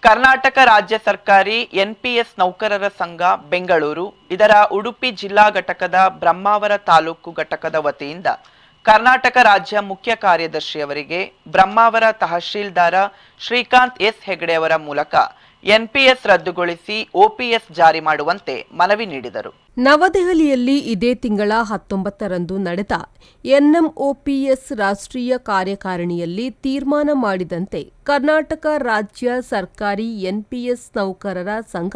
ಕರ್ನಾಟಕ ರಾಜ್ಯ ಸರ್ಕಾರಿ ಎನ್ಪಿಎಸ್ ನೌಕರರ ಸಂಘ ಬೆಂಗಳೂರು ಇದರ ಉಡುಪಿ ಜಿಲ್ಲಾ ಘಟಕದ ಬ್ರಹ್ಮಾವರ ತಾಲೂಕು ಘಟಕದ ವತಿಯಿಂದ ಕರ್ನಾಟಕ ರಾಜ್ಯ ಮುಖ್ಯ ಕಾರ್ಯದರ್ಶಿಯವರಿಗೆ ಬ್ರಹ್ಮಾವರ ತಹಶೀಲ್ದಾರ ಶ್ರೀಕಾಂತ್ ಎಸ್ ಹೆಗಡೆ ಅವರ ಮೂಲಕ ಎನ್ಪಿಎಸ್ ರದ್ದುಗೊಳಿಸಿ ಒಪಿಎಸ್ ಜಾರಿ ಮಾಡುವಂತೆ ಮನವಿ ನೀಡಿದರು. ನವದೆಹಲಿಯಲ್ಲಿ ಇದೇ ತಿಂಗಳ 19ರಂದು ನಡೆದ ಎನ್ಎಂಒಪಿಎಸ್ ರಾಷ್ಟ್ರೀಯ ಕಾರ್ಯಕಾರಿಣಿಯಲ್ಲಿ ತೀರ್ಮಾನ ಮಾಡಿದಂತೆ ಕರ್ನಾಟಕ ರಾಜ್ಯ ಸರ್ಕಾರಿ ಎನ್ಪಿಎಸ್ ನೌಕರರ ಸಂಘ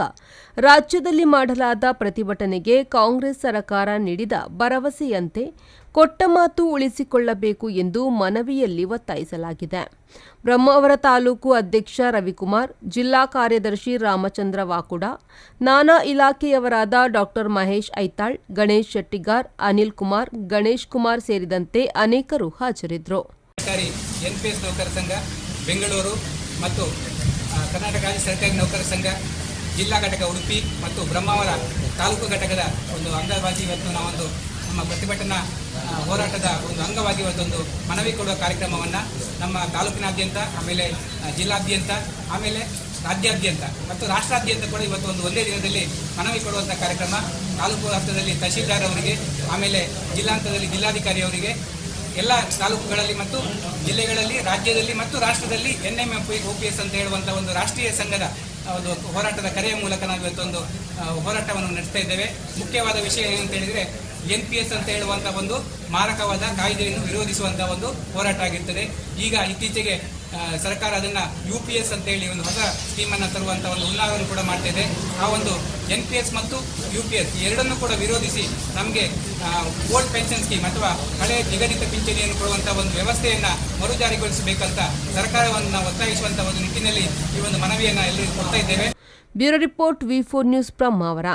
ರಾಜ್ಯದಲ್ಲಿ ಮಾಡಲಾದ ಪ್ರತಿಭಟನೆಗೆ ಕಾಂಗ್ರೆಸ್ ಸರ್ಕಾರ ನೀಡಿದ ಭರವಸೆಯಂತೆ ಕೊಟ್ಟ ಮಾತು ಉಳಿಸಿಕೊಳ್ಳಬೇಕು ಎಂದು ಮನವಿಯಲ್ಲಿ ಒತ್ತಾಯಿಸಲಾಗಿದೆ. ಬ್ರಹ್ಮಾವರ ತಾಲೂಕು ಅಧ್ಯಕ್ಷ ರವಿಕುಮಾರ್, ಜಿಲ್ಲಾ ಕಾರ್ಯದರ್ಶಿ ರಾಮಚಂದ್ರ ವಾಕುಡ, ನಾನಾ ಇಲಾಖೆಯವರಾದ ಡಾ ಮಹೇಶ್ ಐತಾಳ್, ಗಣೇಶ್ ಶೆಟ್ಟಿಗಾರ್, ಅನಿಲ್ ಕುಮಾರ್, ಗಣೇಶ್ ಕುಮಾರ್ ಸೇರಿದಂತೆ ಅನೇಕರು ಹಾಜರಿದ್ದರು. ಸರ್ಕಾರಿ ಎನ್ಪಿಎಸ್ ನೌಕರ ಸಂಘ ಬೆಂಗಳೂರು ಮತ್ತು ಕರ್ನಾಟಕ ರಾಜ್ಯ ಸರ್ಕಾರಿ ನೌಕರ ಸಂಘ ಜಿಲ್ಲಾ ಘಟಕ ಉಡುಪಿ ಮತ್ತು ಬ್ರಹ್ಮಾವರ ತಾಲೂಕು ಘಟಕದ ಒಂದು ಅಂಗವಾಗಿ ಇವತ್ತು ನಾವೊಂದು ನಮ್ಮ ಪ್ರತಿಭಟನಾ ಹೋರಾಟದ ಒಂದು ಅಂಗವಾಗಿ ಇವತ್ತೊಂದು ಮನವಿ ಕೊಡುವ ಕಾರ್ಯಕ್ರಮವನ್ನು ನಮ್ಮ ತಾಲೂಕಿನಾದ್ಯಂತ, ಆಮೇಲೆ ಜಿಲ್ಲಾದ್ಯಂತ, ಆಮೇಲೆ ರಾಜ್ಯಾದ್ಯಂತ ಮತ್ತು ರಾಷ್ಟ್ರಾದ್ಯಂತ ಕೂಡ ಇವತ್ತು ಒಂದೇ ದಿನದಲ್ಲಿ ಮನವಿ ಕೊಡುವಂಥ ಕಾರ್ಯಕ್ರಮ ತಾಲೂಕು ಹಂತದಲ್ಲಿ ತಹಶೀಲ್ದಾರ್ ಅವರಿಗೆ, ಆಮೇಲೆ ಜಿಲ್ಲಾಂತದಲ್ಲಿ ಜಿಲ್ಲಾಧಿಕಾರಿ ಅವರಿಗೆ, ಎಲ್ಲ ತಾಲೂಕುಗಳಲ್ಲಿ ಮತ್ತು ಜಿಲ್ಲೆಗಳಲ್ಲಿ, ರಾಜ್ಯದಲ್ಲಿ ಮತ್ತು ರಾಷ್ಟ್ರದಲ್ಲಿ ಎನ್ಎಂಒಪಿಎಸ್ ಅಂತ ಹೇಳುವಂಥ ಒಂದು ರಾಷ್ಟ್ರೀಯ ಸಂಘದ ಒಂದು ಹೋರಾಟದ ಕರೆಯ ಮೂಲಕ ನಾವು ಇವತ್ತೊಂದು ಹೋರಾಟವನ್ನು ನಡೆಸ್ತಾ ಇದ್ದೇವೆ. ಮುಖ್ಯವಾದ ವಿಷಯ ಏನಂತ ಹೇಳಿದರೆ ಎನ್ಪಿಎಸ್ ಅಂತ ಹೇಳುವಂಥ ಒಂದು ಮಾರಕವಾದ ಕಾಯ್ದೆಯನ್ನು ವಿರೋಧಿಸುವಂಥ ಒಂದು ಹೋರಾಟ ಆಗಿರ್ತದೆ. ಈಗ ಇತ್ತೀಚೆಗೆ ಸರ್ಕಾರ ಅದನ್ನು UPS ಅಂತ ಹೇಳಿ ಒಂದು ಹೊಸ ಸ್ಕೀಮನ್ನು ತರುವಂಥ ಒಂದು ಹುನ್ನಾರವನ್ನು ಕೂಡ ಮಾಡ್ತಾ ಇದೆ. ಆ ಒಂದು NPS ಮತ್ತು UPS ಎರಡನ್ನೂ ಕೂಡ ವಿರೋಧಿಸಿ ನಮಗೆ ಓಲ್ಡ್ ಪೆನ್ಷನ್ ಸ್ಕೀಮ್ ಅಥವಾ ಹಳೆಯ ನಿಗದಿತ ಪಿಂಚಣಿಯನ್ನು ಕೊಡುವಂಥ ಒಂದು ವ್ಯವಸ್ಥೆಯನ್ನು ಮರುಜಾರಿಗೊಳಿಸಬೇಕಂತ ಸರ್ಕಾರವನ್ನು ನಾವು ಒತ್ತಾಯಿಸುವಂಥ ಒಂದು ನಿಟ್ಟಿನಲ್ಲಿ ಈ ಒಂದು ಮನವಿಯನ್ನು ಎಲ್ಲರಿಗೂ ಕೊಡ್ತಾ ಇದ್ದೇವೆ. Bureau report V4 news Brahmavar.